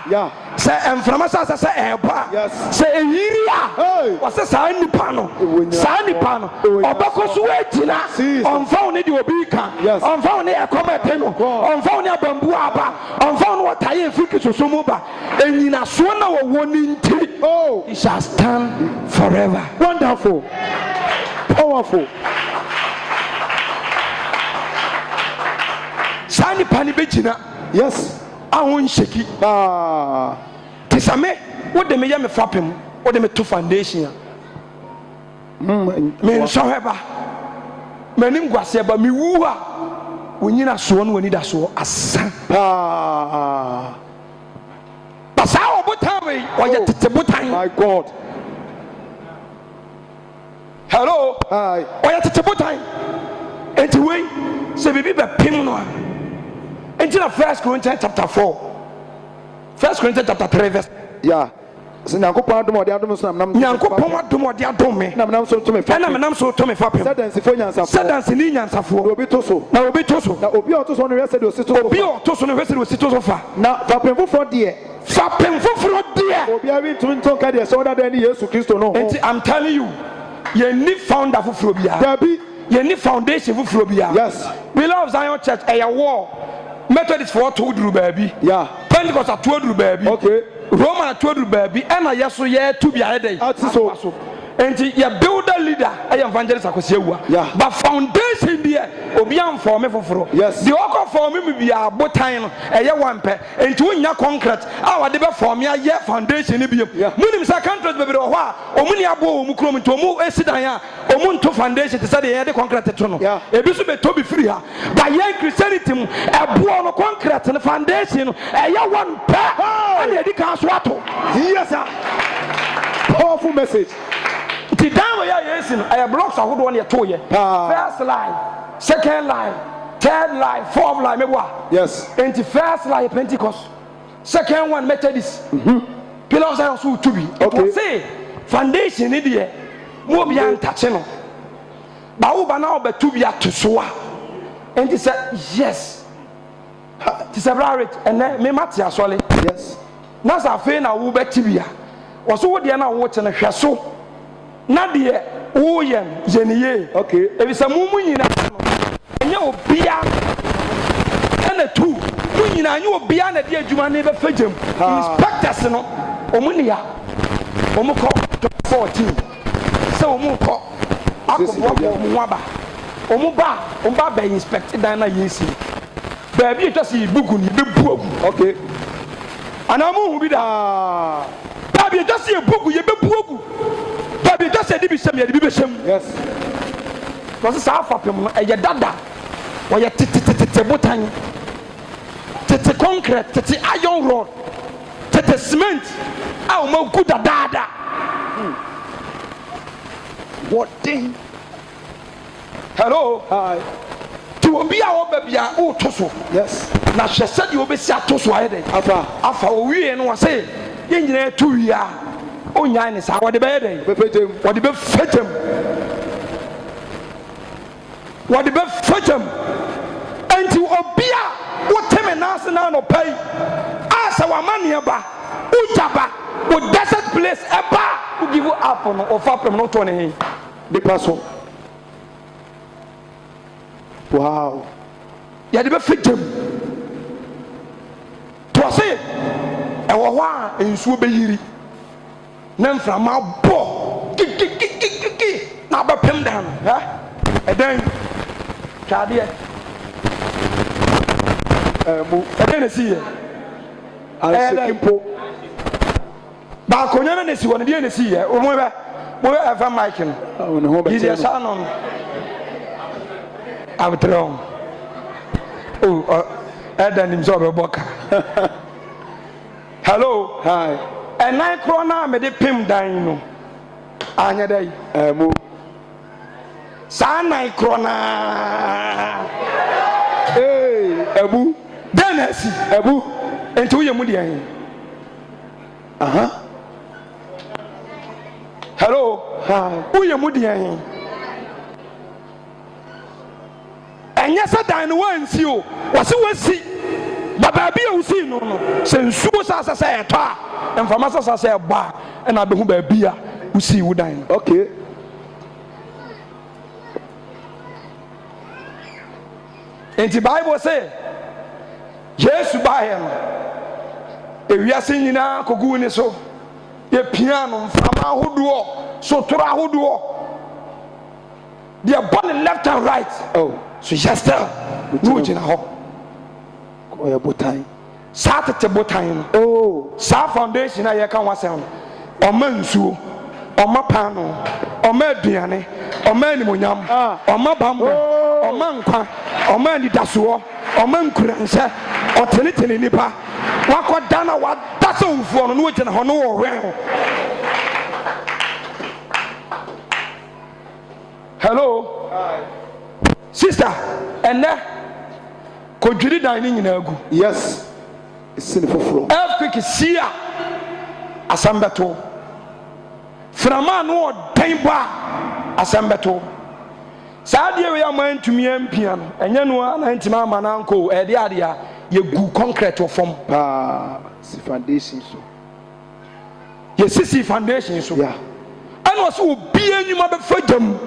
yeah. Say enframa sa sa eba. Yes. Say eyiria was a sign pan no sign pan no obako so etina onfa oni de obi kan onfa oni ekomete no onfa oni abambu aba onfa oni wataye fiki sosomo ba enyina so na wo ni nti it shall stand forever. Wonderful. Powerful. Sani pani bejina. Yes. Ahun sheki. Tisame what de me ya me fapem what de me to foundation. Me so heba. Manim gwase ba me wu a wonyina so no wani da so asa. Basa obotan we oye tete botan. My God. Hello. Hi. Oye tete botan. Enti we se bibi be pim no. Into the 1 Corinthians chapter 4. 1 Corinthians chapter 3 verse. Yeah. So Nyankopɔn adom ɔde adom so nam Nyankopɔn adom ɔde adom me nam so to me fa ɛna menam so to me fa pem sɛdansifo nyansafo sɛdansini nyansafoɔ obi to so na obi to so na obi a ɔto so no hwɛ sɛ de osi to so obi a ɔto so no hwɛ sɛ de osi to so fa na fapem foforɔ deɛ fapem foforɔ deɛ obi a ntumi nto nka deɛ sɛ ɔda da ne Yesu Kristo no ho nti I'm telling you yɛnni founder foforɔ biara dabi yɛnni foundation foforɔ biara yes Beloved Zion Church ɛyɛ wall Methodist foɔ to duru baabi yeah Pentecost atoɔ duru baabi okay Roman atoɔ duru baabi ɛna yɛ so yɛ tu biara dɛ ati so nti yɛ builder leader ɛyɛ evangelist Akwasi Awuah yeah but foundation deɛ obi anfɔm me foforɔ yes deɛ ɔkɔ fɔm me biara botan no ɛyɛ one pɛ nti wonya concrete a wɔde bɛ fɔm ayɛ foundation ne biem munim sɛ countries bebree wɔ hɔ a ɔmo ni aboɔ ɔmo kurom nti ɔmo esi dan a ɔmo nto foundation te sɛ deɛ yɛde concrete to no ebi so bɛtɔ bi firi ha but yɛn Christianity mu ɛboɔ no concrete no foundation no ɛyɛ one pɛ ɛna yɛde kan so ato yes sir powerful message ti dan wɔ yɛ yɛsi no ɛyɛ blocks ahodoɔ ne yɛto yɛ first line second line third line fourth line mɛboa yes nti first line Pentecost second one Methodist pillars are also to be okay say foundation ne deɛ mo bi antache no ba wo ba na obetu bi ato so a nti sɛ yes ti sɛ braret ene me mate asole yes na sa fe na wo beti bia wo so wo deɛ na wo te no hwɛ so na deɛ wo yɛ yeniye okay ebi sɛ mu nyina no enye obia na tu mu nyina nye obia na de adwuma ne be fagyam inspectors no omunia omukɔ 14 sɛ omukɔ akɔbɔ omu aba omu ba be inspect dan na yesi baabi etwa sɛ ibugu ni bebu agu okay ana mu hu bi da baabi etwa sɛ ibugu ye bebu agu baabi etwa sɛ di bi hyɛm ye di bi be hyɛm yes wɔse saa fapem no ɛyɛ dada wɔyɛ tete botan tete concrete tete iron rod tete cement a wɔn gu dadaada what thing hello hi ti obi a wɔba bia o to so yes na hwɛ sɛ deɛ obesi ato so ayɛ dɛ afa owie no wɔse yɛn nyinaa tu wia onyaa ne saa wɔde bɛyɛ dɛ wɔde bɛ fɛgyam wɔde bɛ fɛgyam enti obi a woteme nase na no pai asa wa mane ba ujaba wo desert place eba wo give up no o fa pem no to ne he de paso wow ya de be fedem to se e wo ho a ensuo be yiri na mframa bo ki na ba pem dan ha e dan twade mu ede ne siye asekimpo ba konya na nesi wona de ne siye o mo be efa mic no ne ho be yi sa no abtron o eda nim so be boka hello hi enai kro na me de pim dan no anya dai mu sa nai kro na ebu denesi ebu enti wo ye mu de an aha hello hi wo ye mu de an enya sa dan no wansi o wose wasi baba bia usi no no se nsuo sa eto a mfama sa eba na behu ba bia usi wo dan okay enti bible say Jesus ba he no ewiase nyina kogu ni so ye piano mfama hodo so toro ahodo they are born left and right oh so just tell no gina ho oya botan sa tete botan no oh sa foundation na ye kan wasem o man nsuo o ma pano o ma aduane o ma animonyam o ma bambo o ma nkwa o ma nidaso o ma nkuranse o tenetene nipa wakoda na wadasa ufuo no gina ho no wo hwe hello hi sister ene kodwiri dan ni nyina agu yes it's in for earthquake sia asambeto frama no den ba asambeto saade we am ntumi ampia no enye no na ntima ama na nko e de ade a ye gu concrete ofom si foundation so ye sisi foundation so yeah ana so obi anyuma be fagam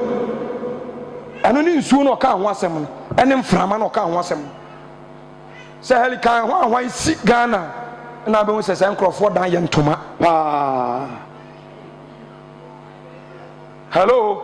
ano ni nsuo no ka ho asem no ene mframa no ka ho asem se helikan ho ahwan si Ghana na be ho se nkrofo dan ye ntoma hello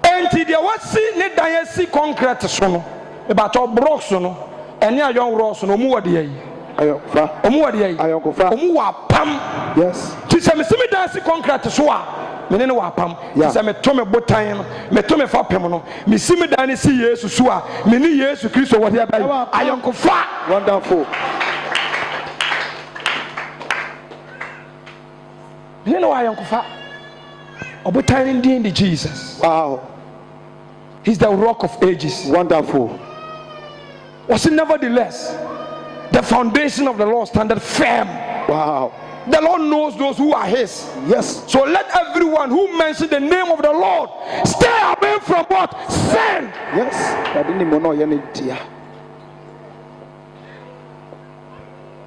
enti dia wasi ne dan ye si concrete so no e ba to blocks no ene ayon ro so no mu wode yi ayonkofa omu wode yi ayonkofa omu wa pam yes ti se me simi dan si concrete so a me ne wa pam ti se me to me botan no me to me fa pem no me simi dan si Yesu so a me ni Yesu Kristo wode ya ba ayonkofa wonderful me ne wa ayonkofa obotan din di Jesus wow he's the rock of ages wonderful was it nevertheless the foundation of the Lord standeth firm wow the Lord knows those who are his yes so let everyone who mention the name of the Lord stay away from what sin yes that didn't know any dear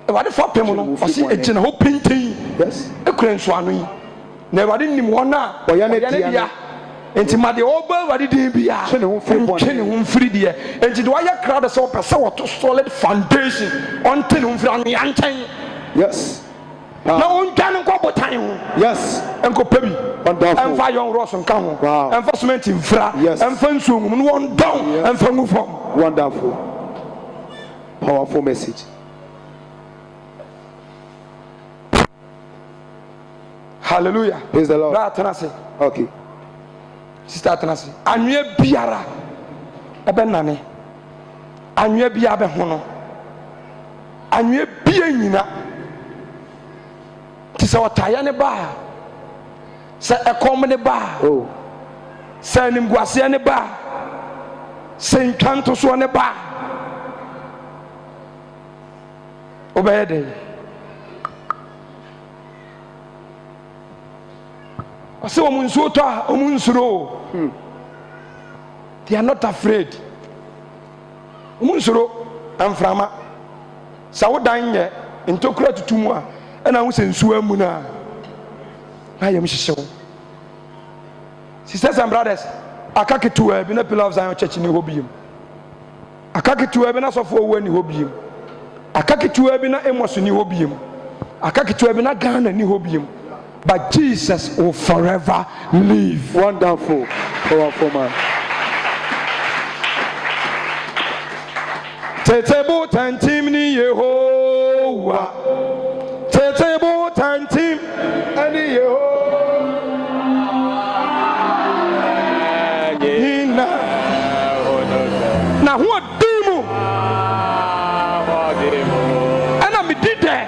what if I no osi ejina ho pintin yes ekura nso anu yi na what didn't wona dia enti ma de oba what didn't bia chene ho mfiri de enti de waya crowd so person what solid foundation until mfiri anu yanten yes na on kan nko botan ho yes enko pebi wonderful enfa yon roso nka ho wow enfa cement mfra enfa nsuo ngum no won down enfa ngufom wonderful powerful message hallelujah praise the Lord okay sister Atanasi anwe biara ebe nane anwe bia be ho no anwe bia nyina ti se otaya ne ba se ekom ne ba oh se nimguase ne ba se ntwanto so ne ba obede ase omunsuo to a omunsuro they are not afraid omunsuro amframa sawodan ye ntokura tutumu a na hu sensuo amu na ayem hihyew sisters and brothers akaketua bi na Pillar of Zion church ni hobiem akaketua bi na sofo owu ni hobiem akaketua bi na Amos ni hobiem akaketua bi na Ghana ni hobiem but Jesus will forever live. Wonderful, powerful man. Tetebo tantim ni Yehowa. Tetebo tantim ani Yehowa. Na who demo? Ana mi dide.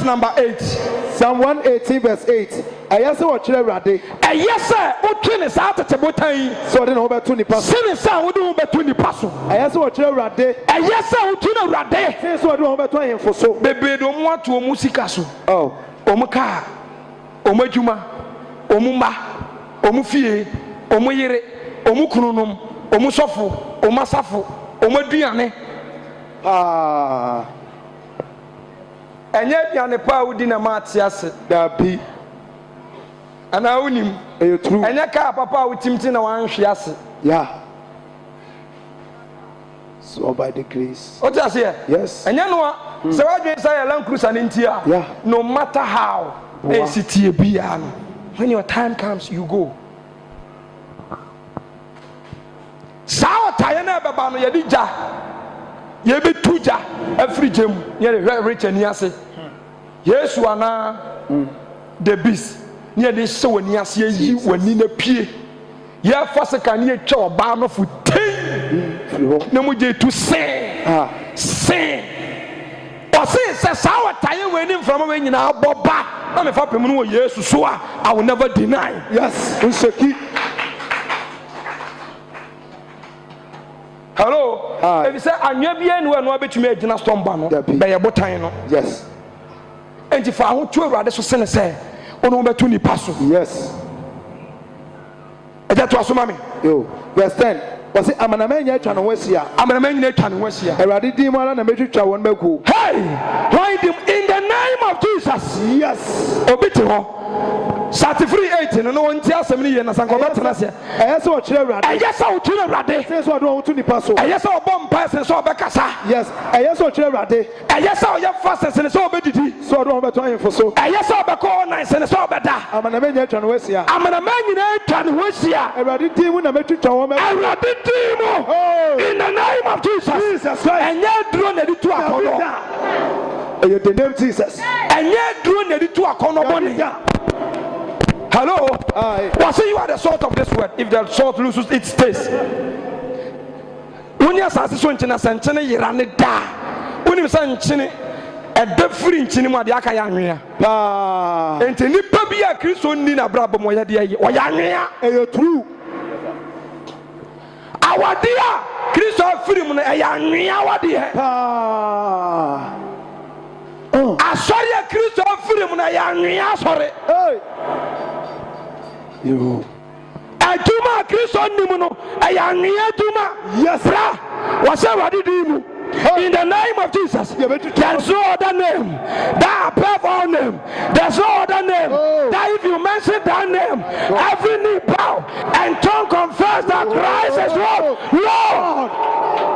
Number 8. Psalm 118 verse 8. Ayase wo kire Awurade. Ayase wo twene sa tetebotan. So de na wo beto nipa so. Sine sa wo de wo beto nipa so. Ayase wo kire Awurade. Ayase wo twene Awurade. Sine so de wo beto ahemfo so. Bebe do mu ato mu sika so. Oh. Omu ka. Omu adwuma. Omu mba. Omu fie. Omu yire. Omu kununum. Omu sofo. Omu asafo. Omu aduane. Enye biane pa udi na mati ase da bi ana unim e true enye ka papa utimti na wanhwe ase yeah It's all by the grace. What I say? Yes. And you know what? So I just say a Land Cruiser in India. Yeah. No matter how, when your time comes, you go. Sao Tayana Babano Yadija Yabi Tuja, every gem, near rich and yasi. Yes, you are now the beast. Near this so when yasi you were in a pie. Ya first can you chow banner for 10 no more to sing. Sing. Or say, Sao Tayan winning from when you now Boba. I'm a fapping yes, so I will never deny. Yes, we should keep. Hello. If you say I'm near bien when I bet you made a storm banner by a botino. Yes. And if I want to rather so send a say, on over to me pass. Yes. And that was mommy. Yo, verse 10. Was it Amanamania Chan Wessia? Amanamania Chan Wessia. I read him on a major chawan Beku. Hey, hide him in the name of Jesus. Yes. Obito. Certificate 18 and no one tells me and Sanko. I saw a chair. I guess I'll tell you Rade. Says what don't to the paso. I guess I'll bomb pass and saw Becassa. Yes, I saw a chair. I guess I'll have fastest and so obedity. So I don't have time for so. I guess I'll be called nice and so better. I'm an American Chan Wessia. I'm an American Chan Wessia. I read it when I met you. I read it in the name of Jesus. Jesus Christ. And yet, drone it to a corner. The name Jesus. And yet, drone it to a corner. Hello? Was you are the salt of this word? If the salt loses its taste. When you are so in China, you run it down. When you say in China, a different in China, the Akayania. And to nip be a Christian Nina Brabo Moya, or Yania, and true. Our dear Christian freedom, a Yania, what dear. I saw your Christian freedom, a Yania, sorry. You. Ajuma Christian Nimuno, Ayania Juma, yes, whatever did you in the name of Jesus. There's no other name that above all name. There's no other name that if you mention that name, every knee bow and tongue confess that Christ is Lord. Lord,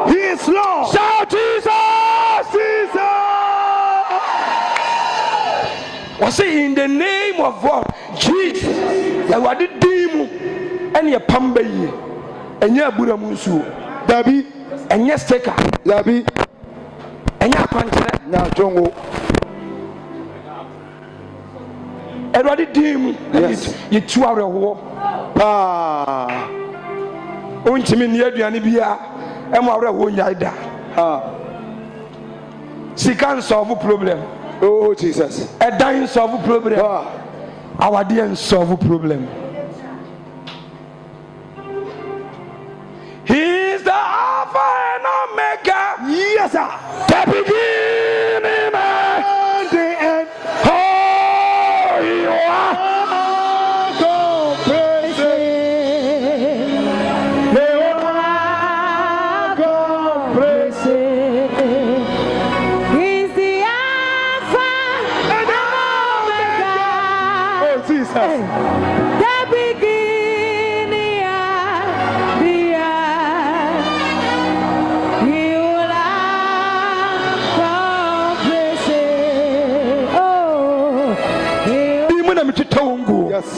He is Lord. Shout Jesus, Jesus. Was it in the name of what? Jesus. And what did you and your pambe and your Buddha Musu? Dabi and your sticker. Dabi and your continent. Now, Jongo. And what did you? Yes, you 2 hour war. Untimin Yadianibia and Mara Wunyada. She can't solve a problem. Oh, Jesus. A dying solve a problem. Our dear solve a problem. He is the Alpha and Omega. Yes, sir. The beginning and the end. Oh, you are. He's the Alpha and Omega. Oh, Jesus. The beginning and the end. He will accomplish it. Oh, Yes.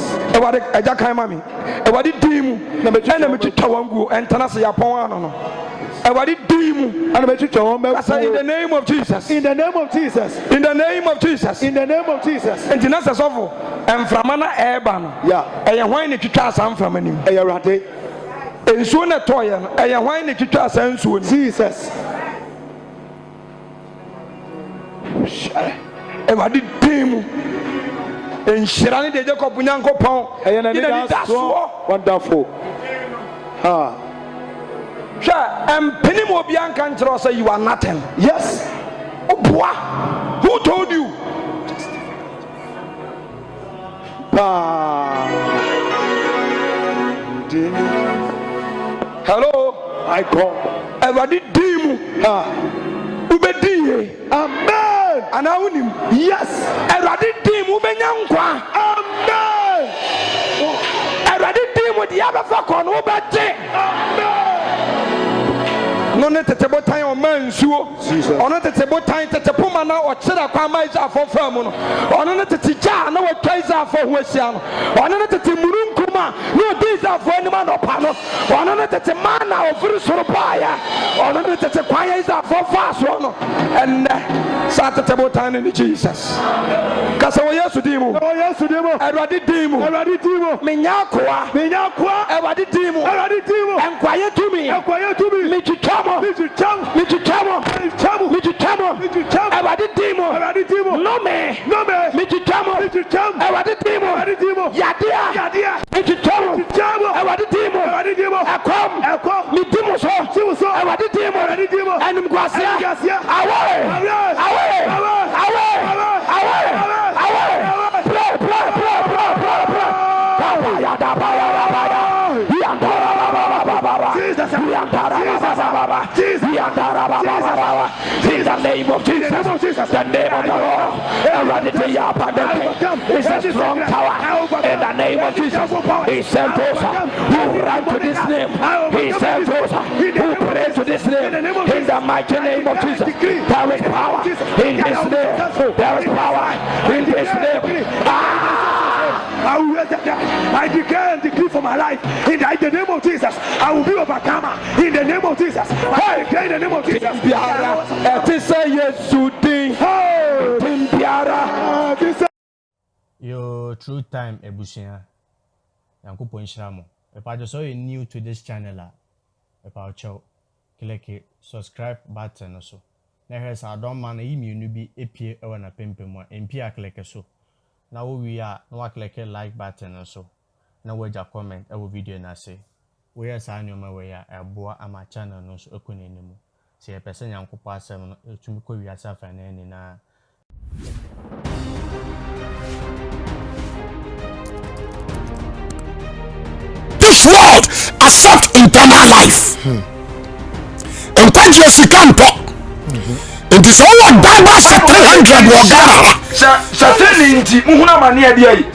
Eja kan mami ewade dimu na metu tawangu entana se yapon ano no ewade dimu And I in the name of Jesus, in the name of Jesus, in the name of Jesus, in the name of Jesus. entina se sofo emframa na eba no Yeah. eye hwan ne twitwa asam frama nim Hey, Rade. ensuo na toye no eye hwan ne twitwa asam nsuo ni Jesus. ewade dimu enhyira ne de Jacob nyankopon Hey, that's wonderful. Ah. Penny Mobian can't say you are nothing. Yes. Oh, boy. Who told you? Hello. I come. Everybody dim. Ubedi. Amen. And I win him. Yes. Everybody dim. Ubenyankwa. Amen. Everybody dim with the other fuck on Ubedi. Amen. ɔno ne tete botan ɔma nsuo ɔno tete botan tete poma na ɔkyerɛ kwan ma Israelfoɔ fa mu no ɔno ne tete gya na wɔtwa Israelfoɔ ho ahyia no ɔno ne tete mununkum a na ɔdi Israelfoɔ anim anɔpa no ɔno ne tete mana a ɔfiri soro baeɛ ɔno ne tete kwan a Israelfoɔ faa soɔ no ɛnnɛ saa tete botan ne Jesus kasa wɔ Yesu din mu Awurade din mu menya akoa Awurade din mu ɛnkwaye tumi metwitwa mo Awurade din mu nome metwitwa mo Awurade din mu yadea metwitwa mo Awurade din mu ɛkɔm medi mo so Awurade din mu animguaseɛ awe in the name of Jesus, the name of the Lord, is a strong tower. In the name of Jesus, he sent those who run to this name. He sent those who pray to this name. In the mighty name of Jesus, there is power in this name. There is power in this name. I declare and decree for my life in the name of Jesus. I will be overcomer in the name of Jesus. I declare in the name of Jesus. Your true time ebusia. Yankupo Inshramo. If I just saw you new to this channel, if I show click subscribe button also. Next, I don't mind email nubi APA or na pimpimo MP click so. Now we are no click like button also. Now we just comment our video na say. We are signing my way a boa ama channel no so okuni nimu. See a person yankupo asem to me ko wi asafa na ni na. This world accept eternal life. And when you can't talk, it is all done by 300 or Ghana. Sa 390 muhuna mania dia yi.